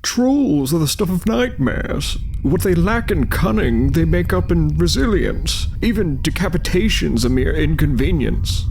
Trolls are the stuff of nightmares. What they lack in cunning, they make up in resilience. Even decapitation's a mere inconvenience.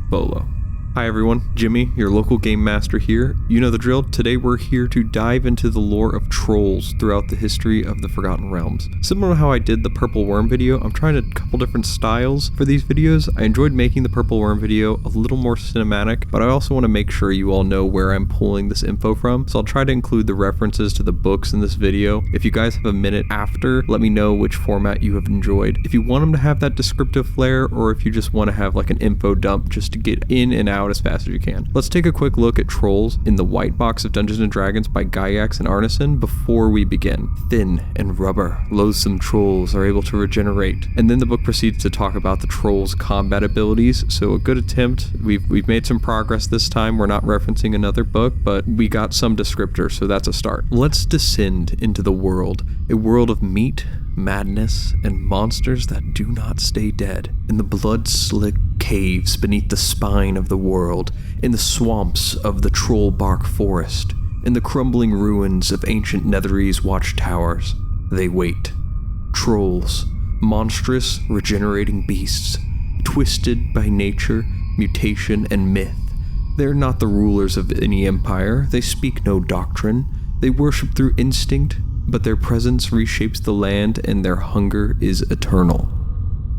Bolo. Hi everyone, Jimmy, your local game master here. You know the drill. Today we're here to dive into the lore of trolls throughout the history of the Forgotten Realms. Similar to how I did the Purple Worm video, I'm trying a couple different styles for these videos. I enjoyed making the Purple Worm video a little more cinematic, but I also want to make sure you all know where I'm pulling this info from, so I'll try to include the references to the books in this video. If you guys have a minute after, let me know which format you have enjoyed. If you want them to have that descriptive flair, or if you just want to have like an info dump just to get in and out as fast as you can. Let's take a quick look at trolls in the White Box of Dungeons & Dragons by Gygax and Arneson before we begin. Thin and rubber, loathsome trolls are able to regenerate. And then the book proceeds to talk about the trolls' combat abilities, so a good attempt. We've made some progress this time. We're not referencing another book, but we got some descriptor, so that's a start. Let's descend into the world, a world of meat, madness, and monsters that do not stay dead. In the blood-slick caves beneath the spine of the world, in the swamps of the troll-bark forest, in the crumbling ruins of ancient Netherese watchtowers, they wait. Trolls, monstrous, regenerating beasts, twisted by nature, mutation, and myth. They're not the rulers of any empire. They speak no doctrine. They worship through instinct, but their presence reshapes the land and their hunger is eternal.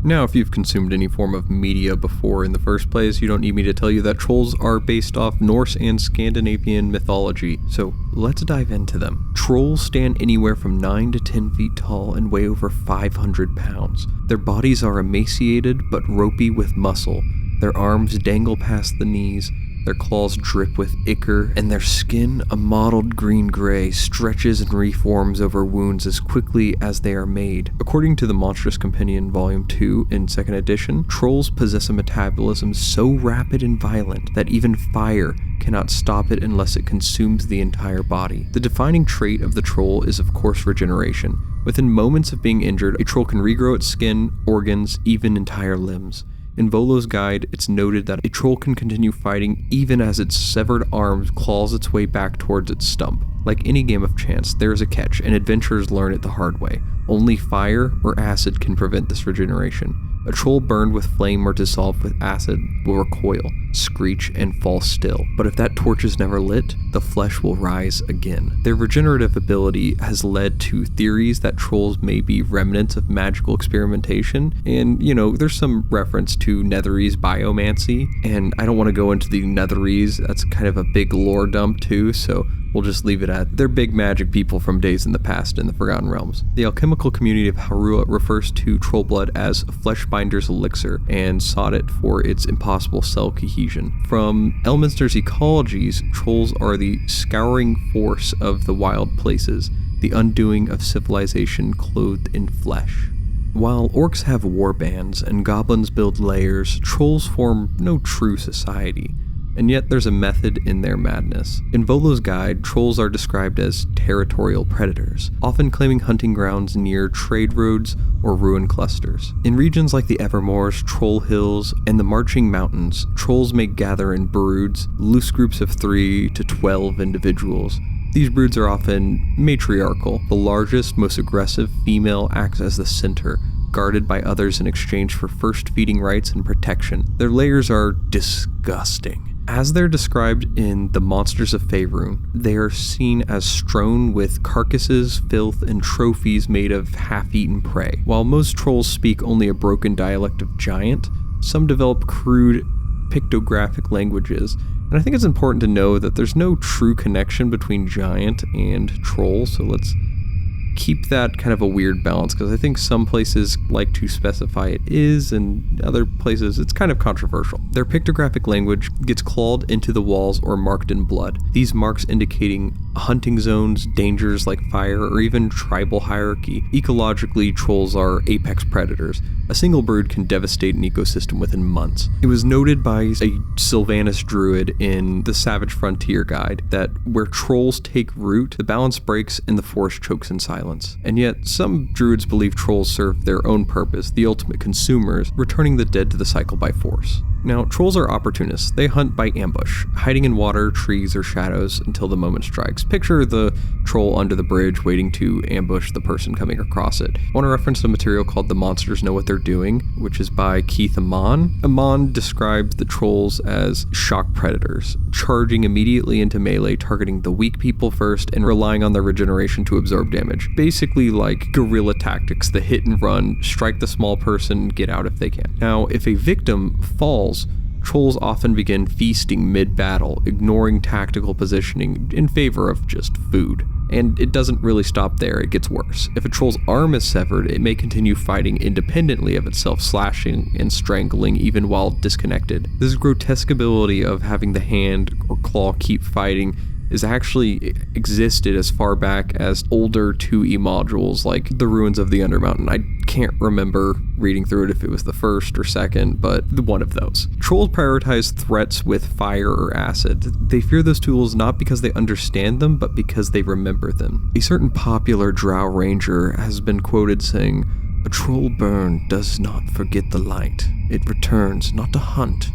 Now, if you've consumed any form of media before in the first place, you don't need me to tell you that trolls are based off Norse and Scandinavian mythology, so let's dive into them. Trolls stand anywhere from 9 to 10 feet tall and weigh over 500 pounds. Their bodies are emaciated but ropey with muscle. Their arms dangle past the knees. Their claws drip with ichor, and their skin, a mottled green-gray, stretches and reforms over wounds as quickly as they are made. According to the Monstrous Companion Volume 2 in 2nd edition, trolls possess a metabolism so rapid and violent that even fire cannot stop it unless it consumes the entire body. The defining trait of the troll is of course regeneration. Within moments of being injured, a troll can regrow its skin, organs, even entire limbs. In Volo's guide, it's noted that a troll can continue fighting even as its severed arm claws its way back towards its stump. Like any game of chance, there is a catch, and adventurers learn it the hard way. Only fire or acid can prevent this regeneration. A troll burned with flame or dissolved with acid will recoil, screech, and fall still. But if that torch is never lit, the flesh will rise again. Their regenerative ability has led to theories that trolls may be remnants of magical experimentation. And, there's some reference to Netherese biomancy, and I don't want to go into the Netherese. That's kind of a big lore dump too, so we'll just leave it at they're big magic people from days in the past in the Forgotten Realms. The alchemical community of Harua refers to troll blood as Fleshbinder's elixir and sought it for its impossible cell cohesion. From Elminster's Ecologies, trolls are the scouring force of the wild places, the undoing of civilization clothed in flesh. While orcs have war bands and goblins build lairs, trolls form no true society. And yet there's a method in their madness. In Volo's guide, trolls are described as territorial predators, often claiming hunting grounds near trade roads or ruined clusters. In regions like the Evermoors, Troll Hills, and the Marching Mountains, trolls may gather in broods, loose groups of 3 to 12 individuals. These broods are often matriarchal. The largest, most aggressive female acts as the center, guarded by others in exchange for first feeding rights and protection. Their lairs are disgusting. As they're described in The Monsters of Faerun, they are seen as strewn with carcasses, filth, and trophies made of half-eaten prey. While most trolls speak only a broken dialect of giant, some develop crude pictographic languages. And I think it's important to know that there's no true connection between giant and troll, so let's keep that kind of a weird balance, because I think some places like to specify it is, and other places it's kind of controversial. Their pictographic language gets clawed into the walls or marked in blood, these marks indicating hunting zones, dangers like fire, or even tribal hierarchy. Ecologically, trolls are apex predators. A single brood can devastate an ecosystem within months. It was noted by a Sylvanus druid in the Savage Frontier Guide that where trolls take root, the balance breaks and the forest chokes in silence. And yet, some druids believe trolls serve their own purpose, the ultimate consumers, returning the dead to the cycle by force. Now, trolls are opportunists. They hunt by ambush, hiding in water, trees, or shadows until the moment strikes. Picture the troll under the bridge waiting to ambush the person coming across it. I want to reference a material called The Monsters Know What They're Doing, which is by Keith Amon. Amon describes the trolls as shock predators, charging immediately into melee, targeting the weak people first, and relying on their regeneration to absorb damage. Basically like guerrilla tactics, the hit and run, strike the small person, get out if they can. Now, if a victim falls, trolls often begin feasting mid-battle, ignoring tactical positioning in favor of just food. And it doesn't really stop there, it gets worse. If a troll's arm is severed, it may continue fighting independently of itself, slashing and strangling even while disconnected. This grotesque ability of having the hand or claw keep fighting is actually existed as far back as older 2E modules like The Ruins of the Undermountain. I can't remember reading through it if it was the first or second, but one of those. Trolls prioritize threats with fire or acid. They fear those tools not because they understand them, but because they remember them. A certain popular drow ranger has been quoted saying, "A troll burn does not forget the light. It returns not to hunt,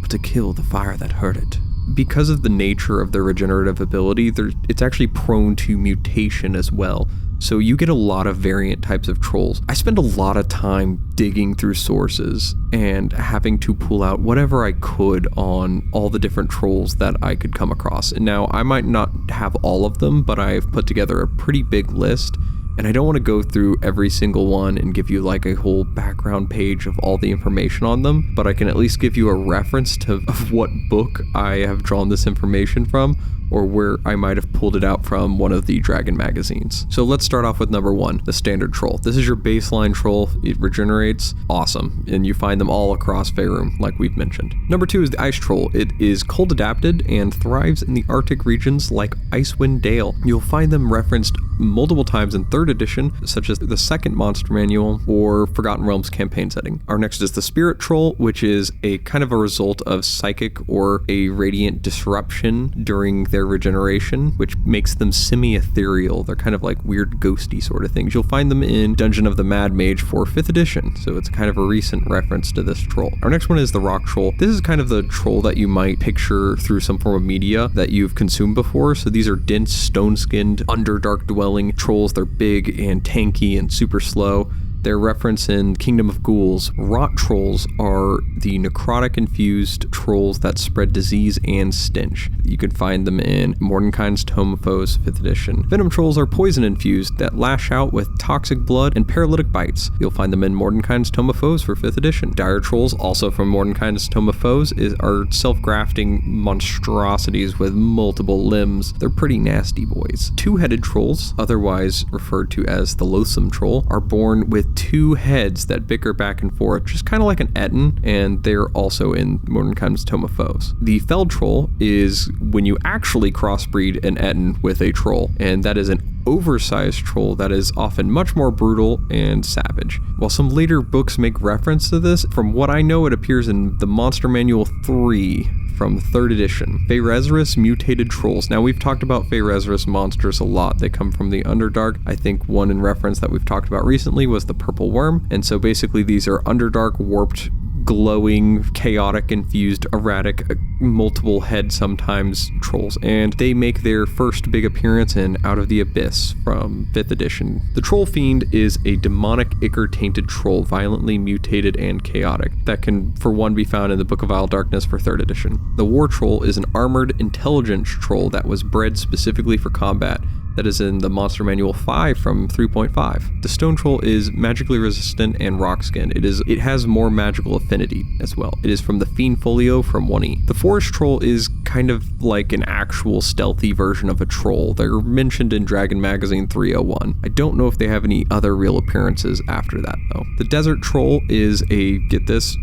but to kill the fire that hurt it." Because of the nature of their regenerative ability, it's actually prone to mutation as well. So you get a lot of variant types of trolls. I spend a lot of time digging through sources and having to pull out whatever I could on all the different trolls that I could come across. And now I might not have all of them, but I've put together a pretty big list. And I don't want to go through every single one and give you like a whole background page of all the information on them, but I can at least give you a reference to of what book I have drawn this information from, or where I might have pulled it out from one of the Dragon magazines. So let's start off with number 1, the standard troll. This is your baseline troll. It regenerates, awesome, and you find them all across Faerûn, like we've mentioned. Number 2 is the ice troll. It is cold adapted and thrives in the Arctic regions like Icewind Dale. You'll find them referenced multiple times in 3rd edition, such as the 2nd Monster Manual or Forgotten Realms campaign setting. Our next is the spirit troll, which is a kind of a result of psychic or a radiant disruption during their regeneration, which makes them semi-ethereal. They're kind of like weird ghosty sort of things. You'll find them in Dungeon of the Mad Mage for 5th edition, so it's kind of a recent reference to this troll. Our next one is the rock troll. This is kind of the troll that you might picture through some form of media that you've consumed before. So these are dense, stone-skinned, underdark dwelling trolls. They're big and tanky and super slow. They're referenced in Kingdom of Ghouls. Rot trolls are the necrotic-infused trolls that spread disease and stench. You can find them in Mordenkainen's Tome of Foes, 5th edition. Venom trolls are poison-infused that lash out with toxic blood and paralytic bites. You'll find them in Mordenkainen's Tome of Foes for 5th edition. Dire trolls, also from Mordenkainen's Tome of Foes, are self-grafting monstrosities with multiple limbs. They're pretty nasty boys. Two-headed trolls, otherwise referred to as the loathsome troll, are born with 2 heads that bicker back and forth, just kind of like an Etten, and they're also in Mordenkainen's Tome of Foes. The Fell troll is when you actually crossbreed an Etten with a troll, and that is an oversized troll that is often much more brutal and savage. While some later books make reference to this, from what I know it appears in the Monster Manual 3 from 3rd edition. Faerûzarus mutated trolls. Now we've talked about Faerûzarus monsters a lot. They come from the Underdark. I think one in reference that we've talked about recently was the Purple Worm. And so basically these are Underdark, warped, glowing, chaotic, infused, erratic, multiple head sometimes trolls, and they make their first big appearance in Out of the Abyss from 5th edition. The Troll Fiend is a demonic ichor-tainted troll, violently mutated and chaotic, that can, for one, be found in the Book of Vile Darkness for 3rd edition. The War Troll is an armored intelligence troll that was bred specifically for combat, that is in the Monster Manual 5 from 3.5. The Stone Troll is magically resistant and rock-skinned. It has more magical affinity as well. It is from the Fiend Folio from 1E. The Forest Troll is kind of like an actual stealthy version of a troll. They're mentioned in Dragon Magazine 301. I don't know if they have any other real appearances after that though. The Desert Troll is a, get this,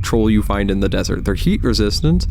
troll you find in the desert. They're heat resistant,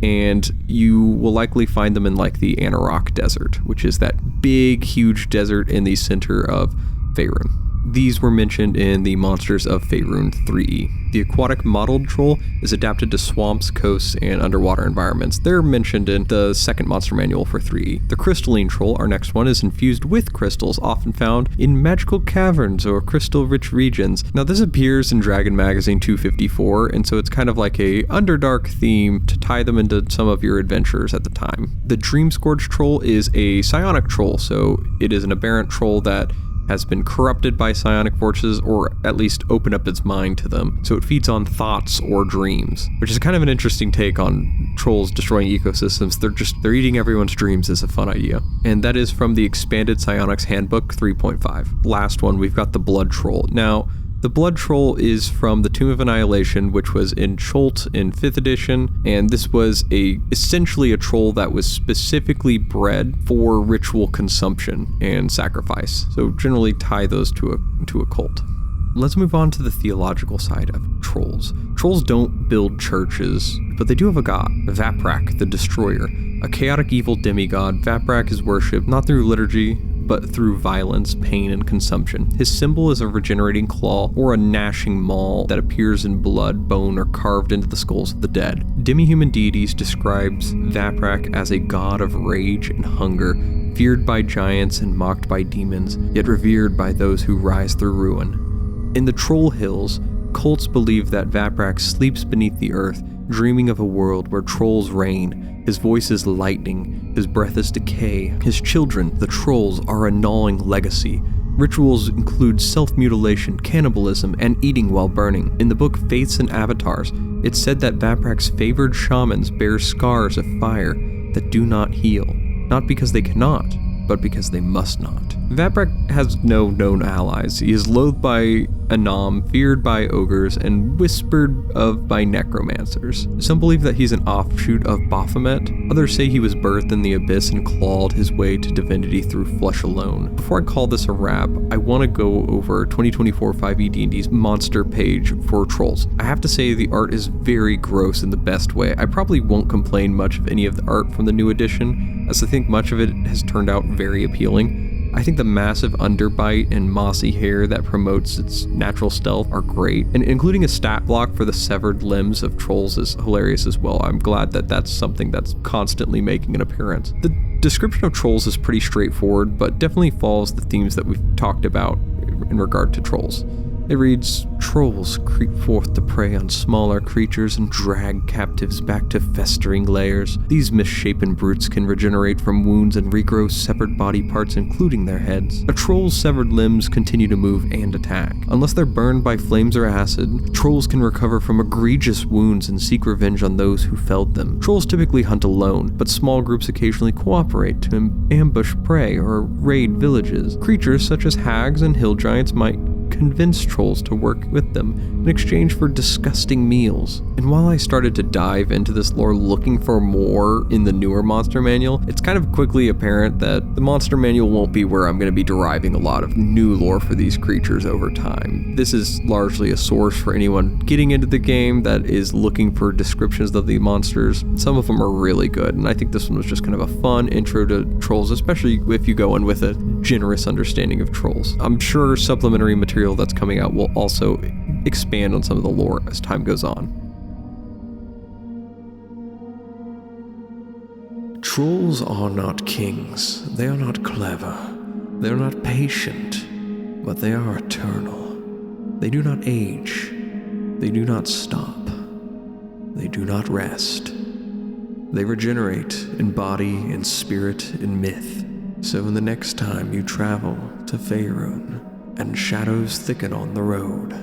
and you will likely find them in like the Anauroch Desert, which is that big, huge desert in the center of Faerûn. These were mentioned in the Monsters of Faerun 3E. The aquatic mottled troll is adapted to swamps, coasts, and underwater environments. They're mentioned in the second monster manual for 3E. The crystalline troll, our next one, is infused with crystals, often found in magical caverns or crystal-rich regions. Now, this appears in Dragon Magazine 254, and so it's kind of like a Underdark theme to tie them into some of your adventures at the time. The Dreamscourge troll is a psionic troll, so it is an aberrant troll that has been corrupted by psionic forces, or at least opened up its mind to them. So it feeds on thoughts or dreams, which is kind of an interesting take on trolls destroying ecosystems. They're eating everyone's dreams is a fun idea. And that is from the Expanded Psionics Handbook 3.5. Last one, we've got the Blood Troll. Now, the Blood Troll is from the Tomb of Annihilation, which was in Cholt in 5th edition, and this was essentially a troll that was specifically bred for ritual consumption and sacrifice. So generally tie those to a cult. Let's move on to the theological side of trolls. Trolls don't build churches, but they do have a god, Vaprak, the Destroyer. A chaotic evil demigod, Vaprak is worshipped not through liturgy, but through violence, pain, and consumption. His symbol is a regenerating claw or a gnashing maul that appears in blood, bone, or carved into the skulls of the dead. Demi-human deities describes Vaprak as a god of rage and hunger, feared by giants and mocked by demons, yet revered by those who rise through ruin. In the Troll Hills, cults believe that Vaprak sleeps beneath the earth, dreaming of a world where trolls reign. His voice is lightning, his breath is decay. His children, the trolls, are a gnawing legacy. Rituals include self-mutilation, cannibalism, and eating while burning. In the book Faiths and Avatars, it's said that Vaprak's favored shamans bear scars of fire that do not heal, not because they cannot, but because they must not. Vaprak has no known allies. He is loathed by Anam, feared by ogres, and whispered of by necromancers. Some believe that he's an offshoot of Baphomet. Others say he was birthed in the abyss and clawed his way to divinity through flesh alone. Before I call this a wrap, I want to go over 2024 5e D&D's monster page for trolls. I have to say the art is very gross in the best way. I probably won't complain much of any of the art from the new edition, as I think much of it has turned out very appealing. I think the massive underbite and mossy hair that promotes its natural stealth are great, and including a stat block for the severed limbs of trolls is hilarious as well. I'm glad that that's something that's constantly making an appearance. The description of trolls is pretty straightforward, but definitely follows the themes that we've talked about in regard to trolls. It reads, "Trolls creep forth to prey on smaller creatures and drag captives back to festering lairs. These misshapen brutes can regenerate from wounds and regrow separate body parts, including their heads. A troll's severed limbs continue to move and attack. Unless they're burned by flames or acid, trolls can recover from egregious wounds and seek revenge on those who felled them. Trolls typically hunt alone, but small groups occasionally cooperate to ambush prey or raid villages. Creatures such as hags and hill giants might convince trolls to work with them in exchange for disgusting meals." And while I started to dive into this lore looking for more in the newer monster manual, it's kind of quickly apparent that the monster manual won't be where I'm going to be deriving a lot of new lore for these creatures over time. This is largely a source for anyone getting into the game that is looking for descriptions of the monsters. Some of them are really good, and I think this one was just kind of a fun intro to trolls, especially if you go in with a generous understanding of trolls. I'm sure supplementary material that's coming out will also expand on some of the lore as time goes on. Trolls are not kings. They are not clever. They are not patient, but they are eternal. They do not age. They do not stop. They do not rest. They regenerate in body, in spirit, in myth. So in the next time you travel to Faerun, and shadows thicken on the road,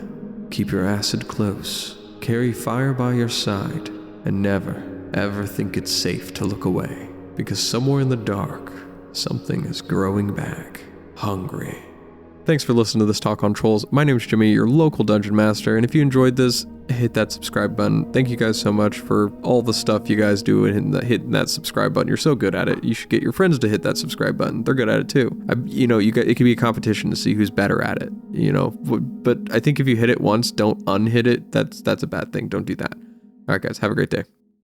keep your acid close, carry fire by your side, and never, ever think it's safe to look away, because somewhere in the dark, something is growing back, hungry. Thanks for listening to this talk on trolls. My name is Jimmy, your local dungeon master, and if you enjoyed this, hit that subscribe button. Thank you guys so much for all the stuff you guys do and hitting that subscribe button. You're so good at it. You should get your friends to hit that subscribe button. They're good at it too. It can be a competition to see who's better at it, but I think if you hit it once, don't unhit it. That's a bad thing. Don't do that. All right, guys, have a great day.